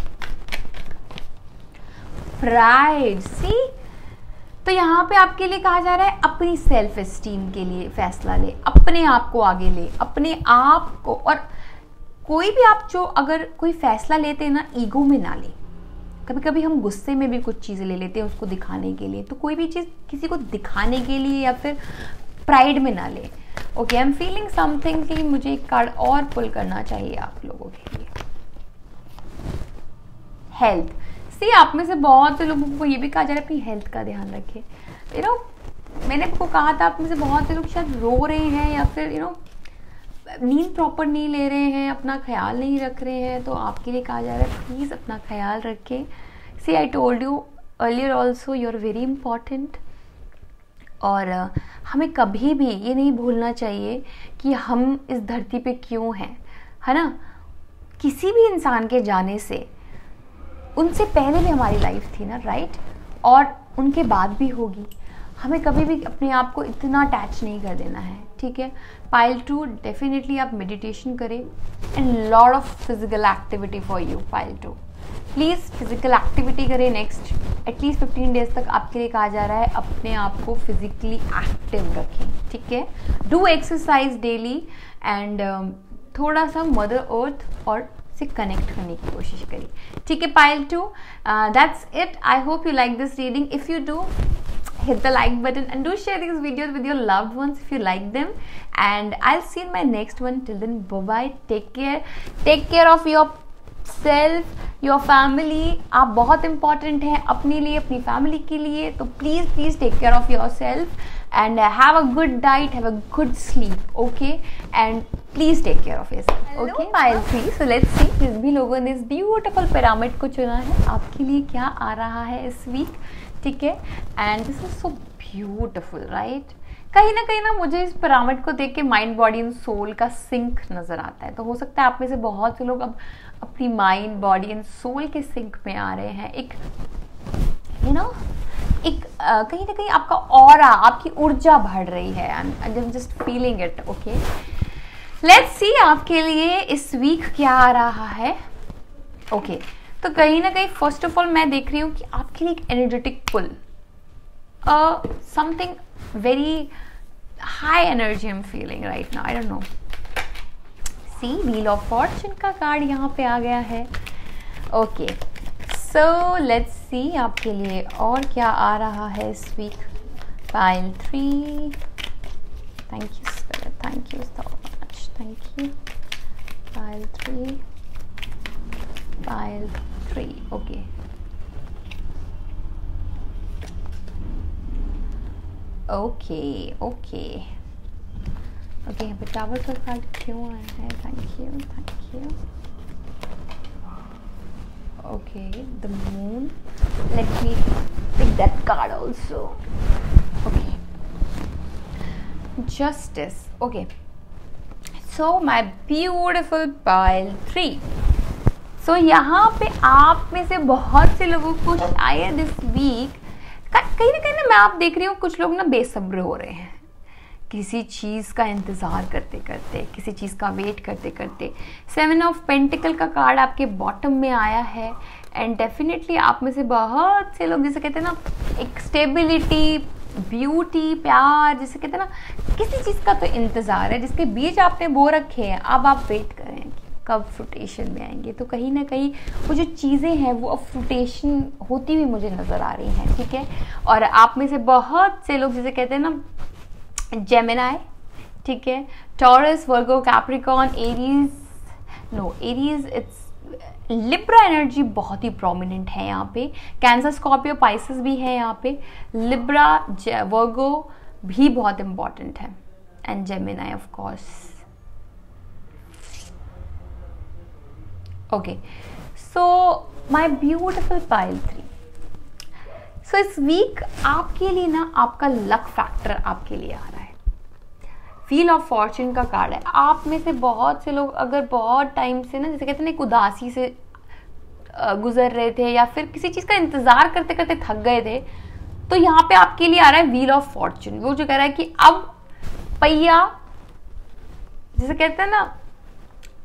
प्राइड, सी, तो यहाँ पे आपके लिए कहा जा रहा है अपनी सेल्फ एस्टीम के लिए फैसला ले, अपने आप को आगे ले, अपने आप को। और कोई भी आप जो अगर कोई फैसला लेते हैं ना, ईगो में ना ले। कभी कभी हम गुस्से में भी कुछ चीज़ें ले लेते हैं उसको दिखाने के लिए, तो कोई भी चीज़ किसी को दिखाने के लिए या फिर प्राइड में ना ले। Okay, I am feeling something कि मुझे एक कार्ड और पुल करना चाहिए आप लोगों के लिए। हेल्थ, सी, आप में से बहुत से लोगों को ये भी कहा जा रहा है अपनी हेल्थ का ध्यान रखें। यू नो, मैंने आपको कहा था आप में से बहुत से लोग शायद रो रहे हैं या फिर यू नो नींद प्रॉपर नहीं ले रहे हैं, अपना ख्याल नहीं रख रहे हैं, तो आपके लिए कहा जा रहा है प्लीज़ अपना ख्याल रखें। See, I told you earlier also, you are very important. और हमें कभी भी ये नहीं भूलना चाहिए कि हम इस धरती पे क्यों हैं, है ना। किसी भी इंसान के जाने से, उनसे पहले भी हमारी लाइफ थी ना, राइट, और उनके बाद भी होगी। हमें कभी भी अपने आप को इतना अटैच नहीं कर देना है, ठीक है। पाइल 2, डेफिनेटली आप मेडिटेशन करें and lot of physical activity for you. Pile 2, please physical activity करें नेक्स्ट एटलीस्ट 15 डेज तक। आपके लिए कहा जा रहा है अपने आप को फिजिकली एक्टिव रखें, ठीक है। डू एक्सरसाइज डेली एंड थोड़ा सा मदर अर्थ और से कनेक्ट करने की कोशिश करिए, ठीक है। Pile 2, that's it. I hope you like this reading. If you do, hit the like button and do share these videos with your loved ones if you like them, and I'll see you in my next one. Till then, bye bye, take care of yourself, your family. आप बहुत important हैं अपने लिए, अपनी family के लिए, तो please take care of yourself and have a good diet, have a good sleep, okay, and please take care of yourself. Okay, pile 3. So let's see जिस भी लोगों ने इस beautiful pyramid को चुना है आपके लिए क्या आ रहा है इस वीक, ठीक है। And this is so beautiful, right. कहीं ना मुझे इस पिरामिड को देख के माइंड, बॉडी एंड सोल का सिंक नजर आता है। तो हो सकता है आप में से बहुत से लोग अब अपनी माइंड, बॉडी एंड सोल के सिंक में आ रहे हैं। एक यू नो एक कहीं ना कहीं आपका ऑरा, आपकी ऊर्जा बढ़ रही है। I am just feeling it. Okay, let's see आपके लिए इस वीक क्या आ रहा है। ओके, तो कहीं ना कहीं फर्स्ट ऑफ ऑल मैं देख रही हूँ कि आपके लिए एक energetic pull, something very high energy I am feeling right now. I don't know, see, wheel of fortune का कार्ड यहाँ पे आ गया है। ओके, सो लेट्स सी आपके लिए और क्या आ रहा है इस week. Pile 3, thank you spirit, thank you so much, thank you. Pile 3, pile 3, okay. Okay okay okay, यहाँ पे टावर का कार्ड क्यों आया है? Thank you, thank you. Okay, the moon, let me pick that card also. Okay, justice. Okay, so my beautiful pile 3। So यहाँ पे आप में से बहुत से लोगों को शायद इस वीक कहीं ना मैं आप देख रही हूँ कुछ लोग ना बेसब्र हो रहे हैं किसी चीज़ का इंतज़ार करते करते, किसी चीज़ का वेट करते करते। 7 ऑफ पेंटिकल का कार्ड आपके बॉटम में आया है एंड डेफिनेटली आप में से बहुत से लोग जिसे कहते हैं ना एक स्टेबिलिटी, ब्यूटी, प्यार, जिसे कहते हैं ना किसी चीज़ का तो इंतज़ार है जिसके बीच आपने बो रखे हैं। अब आप वेट करें कब फ्रूटेशन में आएंगे। तो कहीं ना कहीं वो जो चीज़ें हैं वो अब फ्रूटेशन होती हुई मुझे नज़र आ रही हैं, ठीक है। और आप में से बहुत से लोग जिसे कहते हैं ना जेमिनाई, ठीक है, Taurus, Virgo, Capricorn, Aries, no Aries, it's Libra energy बहुत ही प्रोमिनेंट है यहाँ पे। कैंसर, स्कॉर्पियो, पाइसेस भी है यहाँ पे। लिब्रा, वर्गो भी बहुत इंपॉर्टेंट है and Gemini of course. Okay, so my beautiful pile 3। सो इस वीक आपके लिए ना आपका लक फैक्टर आपके लिए आ रहा है। व्हील ऑफ फॉर्चून का कार्ड है। आप में से बहुत से लोग अगर बहुत टाइम से ना जिसे कहते हैं ना एक उदासी से गुजर रहे थे या फिर किसी चीज़ का इंतज़ार करते करते थक गए थे, तो यहाँ पे आपके लिए आ रहा है व्हील ऑफ फॉर्चून। वो जो कह रहा है कि अब पहिया, जैसे कहते हैं ना,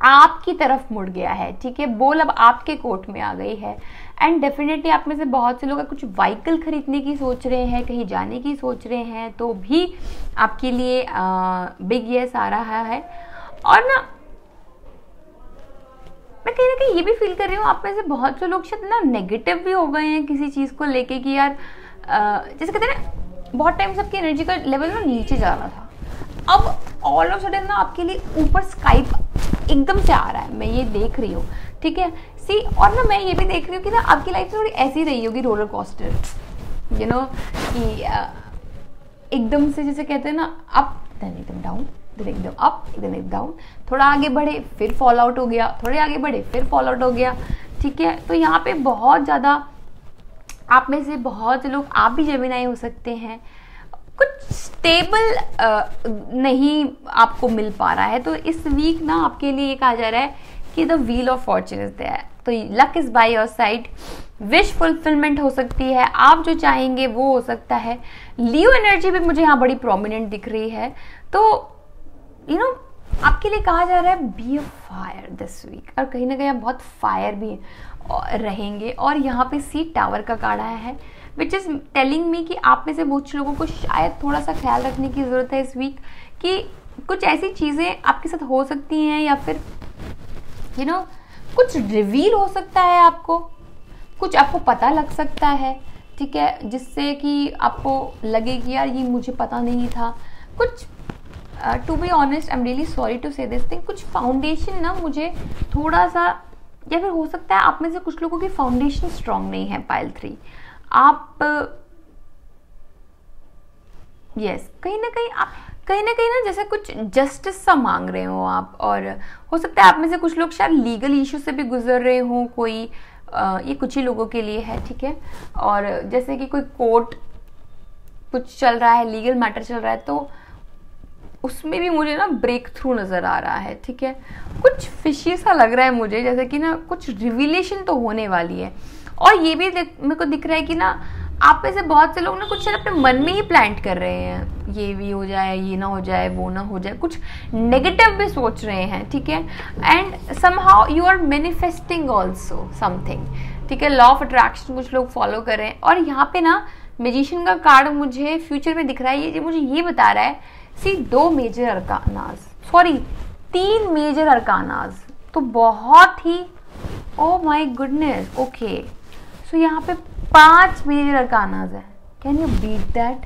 आपकी तरफ मुड़ गया है, ठीक है, बॉल अब आपके कोर्ट में आ गई है। एंड डेफिनेटली आप में से बहुत से लोग कुछ व्हीकल खरीदने की सोच रहे हैं, कहीं जाने की सोच रहे हैं, तो भी आपके लिए बिग येस आ रहा है। और ना मैं कहीं ना कहीं ये भी फील कर रही हूँ, आप में से बहुत से लोग शायद ना नेगेटिव भी हो गए हैं किसी चीज़ को लेके कि यार जैसे कहते हैं ना, बहुत टाइम से आपकी एनर्जी का लेवल ना नीचे जा रहा था, अब ऑल ऑफ सडन ना आपके लिए ऊपर स्काइप एकदम से आ रहा है, मैं ये देख रही हूँ, ठीक है। सी, और ना मैं ये भी देख रही हूँ कि ना आपकी लाइफ थोड़ी ऐसी रही होगी रोलर कोस्टर, यू नो, कि एकदम से जैसे कहते हैं ना, अप देन एकदम डाउन, देन एकदम अप, देन एकदम डाउन, थोड़ा आगे बढ़े फिर फॉल आउट हो गया, थोड़े आगे बढ़े फिर फॉल आउट हो गया, ठीक है। तो यहाँ पे बहुत ज़्यादा आप में से बहुत से लोग, आप भी जेमिनी हो सकते हैं, कुछ स्टेबल नहीं आपको मिल पा रहा है। तो इस वीक ना आपके लिए ये कहा जा रहा है कि the wheel of fortune is there, तो luck is by your side, wish fulfillment हो सकती है, आप जो चाहेंगे वो हो सकता है। लियो एनर्जी भी मुझे यहाँ बड़ी प्रोमिनेंट दिख रही है, तो यू नो आपके लिए कहा जा रहा है be a fire this week, और कहीं ना कहीं आप बहुत फायर भी रहेंगे। और यहाँ पे सी टावर का कार्ड आया है, विच इज टेलिंग मी कि आप में से कुछ लोगों को शायद थोड़ा सा ख्याल रखने की जरूरत है इस वीक, कि कुछ ऐसी चीजें आपके साथ हो सकती हैं, या फिर यू नो कुछ रिवील हो सकता है, आपको कुछ आपको पता लग सकता है, ठीक है, जिससे कि आपको लगे कि यार ये मुझे पता नहीं था। कुछ to be honest, I am really sorry to say this thing, कुछ फाउंडेशन ना मुझे थोड़ा सा, या फिर हो सकता है आप में से कुछ लोगों की फाउंडेशन स्ट्रांग नहीं है पाइल 3, आप यस कहीं ना कहीं ना जैसे कुछ जस्टिस सा मांग रहे हो आप, और हो सकता है आप में से कुछ लोग शायद लीगल इशू से भी गुजर रहे हो, कोई ये कुछ ही लोगों के लिए है, ठीक है। और जैसे कि कोई कोर्ट कुछ चल रहा है, लीगल मैटर चल रहा है, तो उसमें भी मुझे ना ब्रेक थ्रू नजर आ रहा है, ठीक है। कुछ फिशी सा लग रहा है मुझे, जैसे कि ना कुछ रिविलेशन तो होने वाली है। और ये भी मेरे को दिख रहा है कि ना आप में से बहुत से लोग ना कुछ शायद अपने मन में ही प्लांट कर रहे हैं, ये भी हो जाए, ये ना हो जाए, वो ना हो जाए, कुछ नेगेटिव भी सोच रहे हैं, ठीक है। And somehow you are manifesting also something, ठीक है। लॉ ऑफ अट्रैक्शन कुछ लोग फॉलो कर रहे हैं। और यहाँ पे ना मैजिशियन का कार्ड मुझे फ्यूचर में दिख रहा है, ये मुझे ये बता रहा है, सी 2 मेजर अरकानाज, सॉरी 3 मेजर अरकानाज, तो बहुत ही, ओ माय गुडनेस, ओके, सो यहाँ पे 5 मेजर अरकानाज है, कैन यू बीट दैट।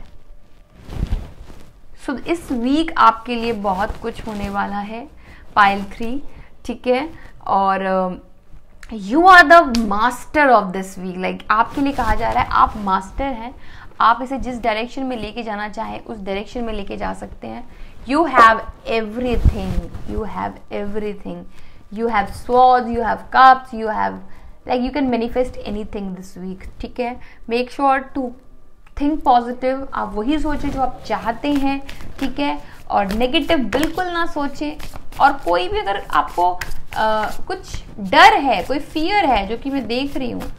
सो इस वीक आपके लिए बहुत कुछ होने वाला है पाइल 3, ठीक है। और you are the master of this week, like आपके लिए कहा जा रहा है आप मास्टर हैं, आप इसे जिस डायरेक्शन में लेके जाना चाहें उस डायरेक्शन में लेके जा सकते हैं। You have everything, you have everything, you have swords, you have cups, you have, like you can manifest anything this week, ठीक है। Make sure to think positive, आप वही सोचें जो आप चाहते हैं, ठीक है, और नेगेटिव बिल्कुल ना सोचें। और कोई भी अगर आपको कुछ डर है, कोई फियर है जो कि मैं देख रही हूँ,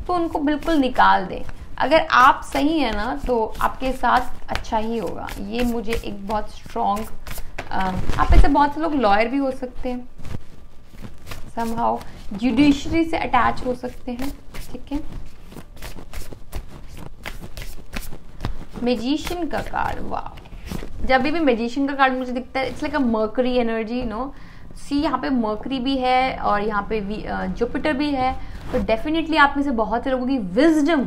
तो उनको बिल्कुल निकाल दें। अगर आप सही है ना, तो आपके साथ अच्छा ही होगा। ये मुझे एक बहुत स्ट्रॉन्ग, आप ऐसे बहुत से लोग लॉयर भी हो सकते हैं, समहाउ जुडिशरी से अटैच हो सकते हैं, ठीक है। मैजिशियन का कार्ड, वाह, जब भी मैजिशियन का कार्ड मुझे दिखता है, it's like a mercury energy, no, see यहाँ पे मर्करी भी है और यहाँ पे जुपिटर भी है, तो डेफिनेटली आप में से बहुत से लोगों की विजडम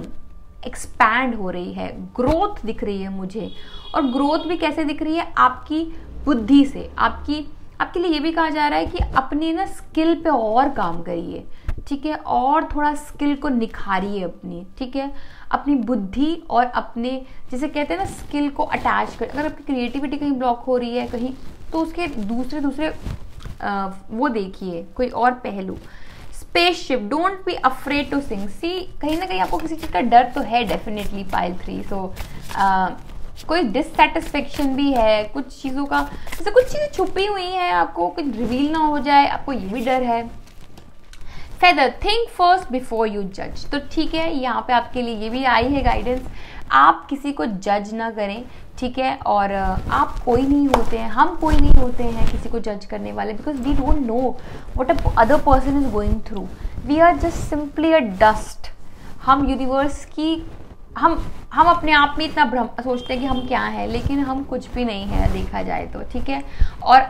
एक्सपैंड हो रही है, ग्रोथ दिख रही है मुझे। और ग्रोथ भी कैसे दिख रही है, आपकी बुद्धि से। आपके लिए ये भी कहा जा रहा है कि अपने ना स्किल पे और काम करिए, ठीक है, और थोड़ा स्किल को निखारिए अपनी, ठीक है, अपनी बुद्धि और अपने, जैसे कहते हैं ना, स्किल को अटैच कर। अगर आपकी क्रिएटिविटी कहीं ब्लॉक हो रही है कहीं, तो उसके दूसरे वो देखिए, कोई और पहलू। Spaceship, don't be afraid to sing, see कहीं ना कहीं आपको किसी चीज़ का डर तो है डेफिनेटली पाइल 3, सो कोई डिससेटिस्फेक्शन भी है कुछ चीज़ों का, जैसे कुछ चीज़ें छुपी हुई हैं, आपको कुछ रिवील ना हो जाए, आपको ये भी डर है। Feather, think first before you जज। तो ठीक है, यहाँ पे आपके लिए ये भी आई है गाइडेंस, आप किसी को जज ना करें, ठीक है। और आप कोई नहीं होते हैं, हम कोई नहीं होते हैं किसी को जज करने वाले, because we don't know what a other person is going through. We are just simply a dust. हम यूनिवर्स की, हम अपने आप में इतना भ्रम सोचते हैं कि हम क्या हैं, लेकिन हम कुछ भी नहीं है देखा जाए तो, ठीक है। और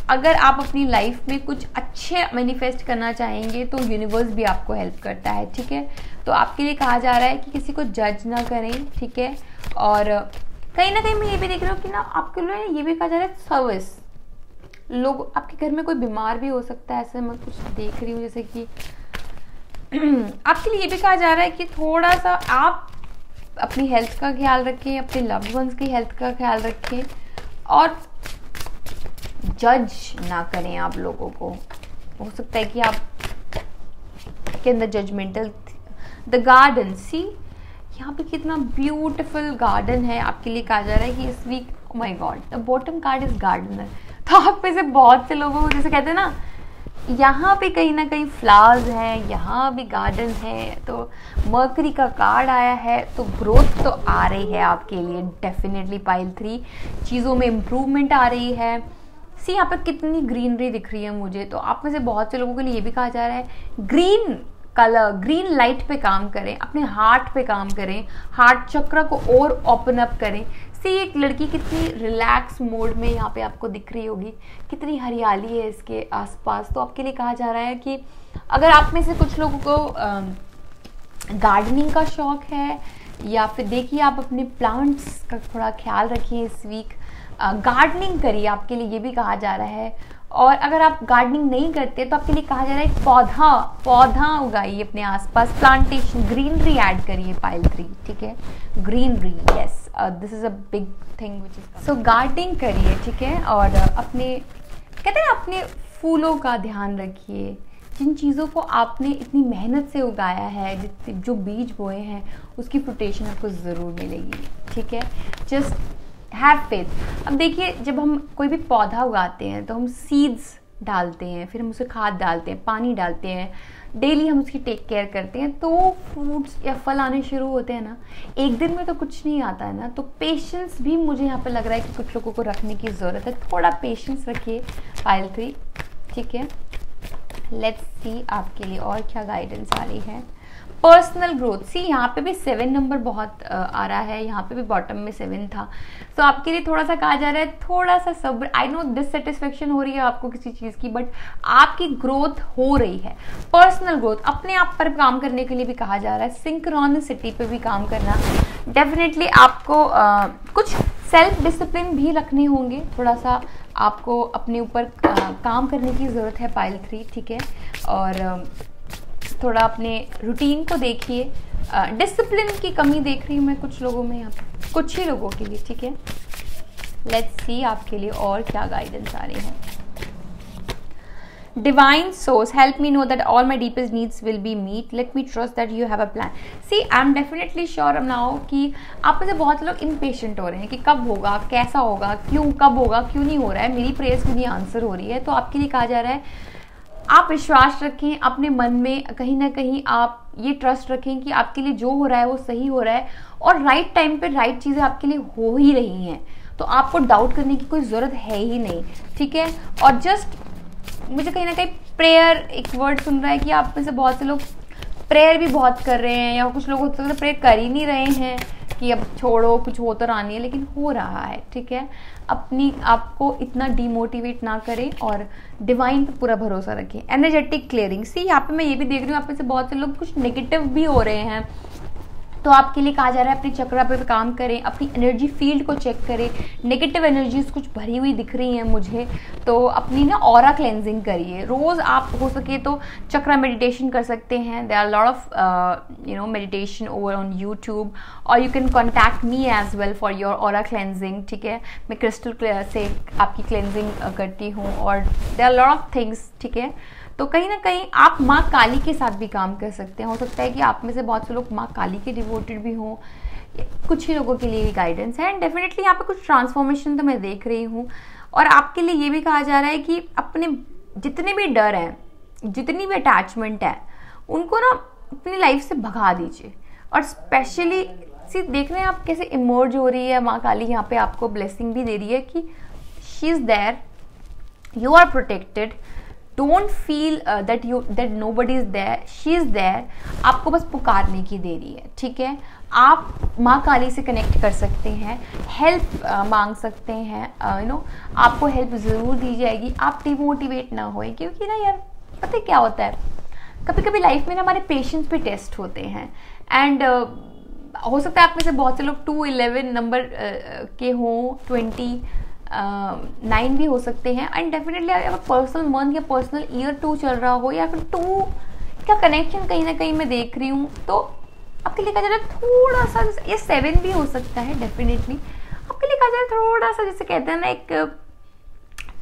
अगर आप अपनी लाइफ में कुछ अच्छे मैनिफेस्ट करना चाहेंगे तो यूनिवर्स भी आपको हेल्प करता है, ठीक है। तो आपके लिए कहा जा रहा है कि किसी को जज ना करें, ठीक है। और कहीं ना कहीं मैं ये भी देख रही हूँ कि ना आपके लिए ये भी कहा जा रहा है सर्विस। लोग, आपके घर में कोई बीमार भी हो सकता है, ऐसे मैं कुछ देख रही हूँ, जैसे कि आपके लिए ये भी कहा जा रहा है कि थोड़ा सा आप अपनी हेल्थ का ख्याल रखें, अपने लव्ड वंस की हेल्थ का ख्याल रखें, और जज ना करें आप लोगों को। हो सकता है कि आप के अंदर जजमेंटल। द गार्डन, सी यहाँ पे कितना ब्यूटीफुल गार्डन है। आपके लिए कहा जा रहा है कि इस week, oh my god, the bottom card is gardener. तो आप में से बहुत से लोगों को, जैसे कहते हैं ना, यहाँ पे कहीं ना कहीं फ्लावर्स हैं, यहाँ भी गार्डन है, तो मर्करी का कार्ड आया है, तो ग्रोथ तो आ रही है आपके लिए डेफिनेटली। पाइल 3, चीज़ों में इम्प्रूवमेंट आ रही है। सी यहाँ पर कितनी ग्रीनरी दिख रही है मुझे। तो आप में से बहुत से लोगों के लिए ये भी कहा जा रहा है ग्रीन कलर, ग्रीन लाइट पे काम करें, अपने हार्ट पे काम करें, हार्ट चक्र को और ओपन अप करें। सी एक लड़की कितनी रिलैक्स मोड में यहाँ पे आपको दिख रही होगी, कितनी हरियाली है इसके आसपास। तो आपके लिए कहा जा रहा है कि अगर आप में से कुछ लोगों को गार्डनिंग का शौक है, या फिर देखिए आप अपने प्लांट्स का थोड़ा ख्याल रखिए इस वीक, गार्डनिंग करिए, आपके लिए ये भी कहा जा रहा है। और अगर आप गार्डनिंग नहीं करते तो आपके लिए कहा जा रहा है पौधा उगाइए अपने आसपास, प्लांटेशन, ग्रीनरी ऐड करिए पाइल 3, ठीक है। Greenery, yes, this is a big thing which is, so gardening करिए, ठीक है। और अपने, कहते हैं अपने फूलों का ध्यान रखिए, जिन चीज़ों को आपने इतनी मेहनत से उगाया है, जो बीज बोए हैं, उसकी फ्रूटेशन आपको ज़रूर मिलेगी, ठीक है। Just have faith. अब देखिए, जब हम कोई भी पौधा उगाते हैं तो हम सीड्स डालते हैं, फिर हम उसे खाद डालते हैं, पानी डालते हैं, डेली हम उसकी टेक केयर करते हैं, तो फ्रूट्स या फल आने शुरू होते हैं ना। एक दिन में तो कुछ नहीं आता है ना। तो पेशेंस भी मुझे यहाँ पे लग रहा है कि कुछ लोगों को रखने की ज़रूरत है। थोड़ा पेशेंस रखिए पाइल 3, ठीक है। लेट्स सी आपके लिए और क्या गाइडेंस आ रही है। पर्सनल ग्रोथ, सी यहाँ पे भी 7 नंबर बहुत आ रहा है, यहाँ पे भी बॉटम में 7 था। तो आपके लिए थोड़ा सा कहा जा रहा है, थोड़ा सा सब्र। आई नो डिससेटिस्फेक्शन हो रही है आपको किसी चीज़ की, बट आपकी ग्रोथ हो रही है। पर्सनल ग्रोथ, अपने आप पर काम करने के लिए भी कहा जा रहा है, सिंक्रोनिसिटी पे भी काम करना। डेफिनेटली आपको कुछ सेल्फ डिसिप्लिन भी रखने होंगे, थोड़ा सा आपको अपने ऊपर काम करने की ज़रूरत है पाइल 3, ठीक है। और थोड़ा अपने रूटीन को देखिए। डिसिप्लिन की कमी देख रही हूँ मैं कुछ लोगों में, यहाँ पे कुछ ही लोगों के लिए, ठीक है। लेट्स सी आपके लिए और क्या गाइडेंस आ रही है। Divine source, help me know that all my deepest needs will be met. Let me trust that you have a plan. See, I'm definitely sure now कि आप में से बहुत लोग impatient हो रहे हैं कि कब होगा, कैसा होगा, क्यों, कब होगा, क्यों नहीं हो रहा है, मेरी प्रेयर्स क्यों नहीं आंसर हो रही है। तो आपके लिए कहा जा रहा है, आप विश्वास रखें अपने मन में, कहीं ना कहीं आप ये ट्रस्ट रखें कि आपके लिए जो हो रहा है वो सही हो रहा है, और राइट टाइम पे राइट चीज़ें आपके लिए हो ही रही हैं। तो आपको डाउट करने की कोई ज़रूरत है ही नहीं, ठीक है। और जस्ट मुझे कहीं ना कहीं प्रेयर एक वर्ड सुन रहा है कि आप में से बहुत से लोग प्रेयर भी बहुत कर रहे हैं, या कुछ लोग होते हैं प्रेयर कर ही नहीं रहे हैं कि अब छोड़ो, कुछ हो तो रहा नहीं है, लेकिन हो रहा है, ठीक है। अपनी आपको इतना डीमोटिवेट ना करें और डिवाइन पे पूरा भरोसा रखें। एनर्जेटिक क्लियरिंग, सी यहाँ पे मैं ये भी देख रही हूँ आप में से बहुत से लोग कुछ नेगेटिव भी हो रहे हैं, तो आपके लिए कहा जा रहा है अपनी चक्रा पे काम करें, अपनी एनर्जी फील्ड को चेक करें। नेगेटिव एनर्जीज कुछ भरी हुई दिख रही हैं मुझे, तो अपनी ना ऑरा क्लेंजिंग करिए। रोज़ आप हो सके तो चक्रा मेडिटेशन कर सकते हैं। There are lot of meditation over on YouTube, और you can contact me as well for your aura cleansing, ठीक है। मैं क्रिस्टल से आपकी क्लेंजिंग करती हूँ, और there are lot of things, ठीक है। तो कहीं ना कहीं आप माँ काली के साथ भी काम कर सकते हैं। हो सकता है कि आप में से बहुत से लोग माँ काली के डिवोटेड भी हों, कुछ ही लोगों के लिए गाइडेंस है। एंड डेफिनेटली यहाँ पे कुछ ट्रांसफॉर्मेशन तो मैं देख रही हूँ। और आपके लिए ये भी कहा जा रहा है कि अपने जितने भी डर हैं, जितनी भी अटैचमेंट है उनको ना अपनी लाइफ से भगा दीजिए। और स्पेशली देख रहे हैं आप कैसे इमर्ज हो रही है माँ काली, यहाँ पे आपको ब्लेसिंग भी दे रही है कि she is there, you are protected, don't feel that nobody is there, she is there. आपको बस पुकारने की दे रही है, ठीक है। आप माँ काली से कनेक्ट कर सकते हैं, हेल्प मांग सकते हैं, आपको हेल्प ज़रूर दी जाएगी। आप डिमोटिवेट ना होए, क्योंकि ना यार पता है क्या होता है, कभी कभी लाइफ में ना हमारे पेशेंस पे टेस्ट होते हैं। एंड हो सकता है आप में से बहुत से लोग 211 नंबर के हों, 29 भी हो सकते हैं। एंड डेफिनेटली अगर पर्सनल मंथ या पर्सनल ईयर 2 चल रहा हो, या फिर 2 का कनेक्शन कहीं ना कहीं मैं देख रही हूँ, तो आपके लिए कहा जा रहा है थोड़ा सा, ये 7 भी हो सकता है डेफिनेटली। आपके लिए कहा जा रहा है थोड़ा सा, जैसे कहते हैं ना, एक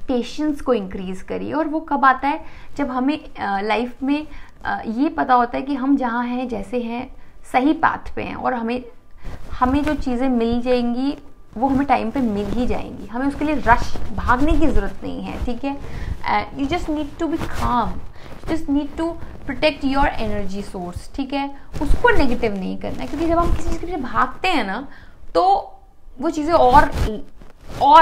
पेशेंस को इंक्रीज करिए। और वो कब आता है, जब हमें लाइफ में ये पता होता है कि हम जहाँ हैं, जैसे हैं, सही पाथ पे हैं, और हमें जो चीज़ें मिल जाएंगी वो हमें टाइम पे मिल ही जाएंगी। हमें उसके लिए रश भागने की ज़रूरत नहीं है, ठीक है। You just need to be calm, you just need to protect your energy source, ठीक है। उसको नेगेटिव नहीं करना है, क्योंकि जब हम किसी चीज़ के पीछे भागते हैं ना, तो वो चीज़ें और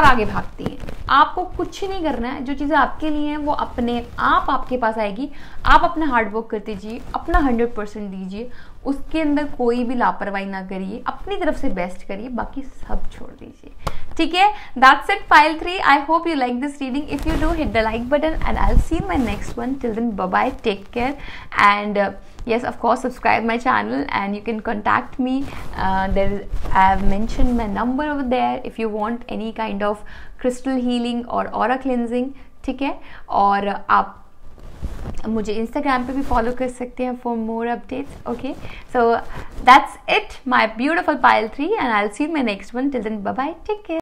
आगे भागती हैं। आपको कुछ नहीं करना है, जो चीज़ें आपके लिए हैं वो अपने आप आपके पास आएगी। आप अपना हार्डवर्क करते दीजिए, अपना 100% दीजिए, उसके अंदर कोई भी लापरवाही ना करिए, अपनी तरफ से बेस्ट करिए, बाकी सब छोड़ दीजिए, ठीक है। That's it, pile 3। I hope you like this reading. If you do, hit the like button and I will see my next one. Till then, bye bye, take care, and yes, of course, subscribe my channel and you can contact me. I have mentioned my number over there if you want any kind of crystal healing or aura cleansing, ठीक है। और आप मुझे Instagram पे भी follow कर सकते हैं for more updates, okay. So that's it, my beautiful Payal 3, and I'll see you in my next one. Till then, bye bye, take care.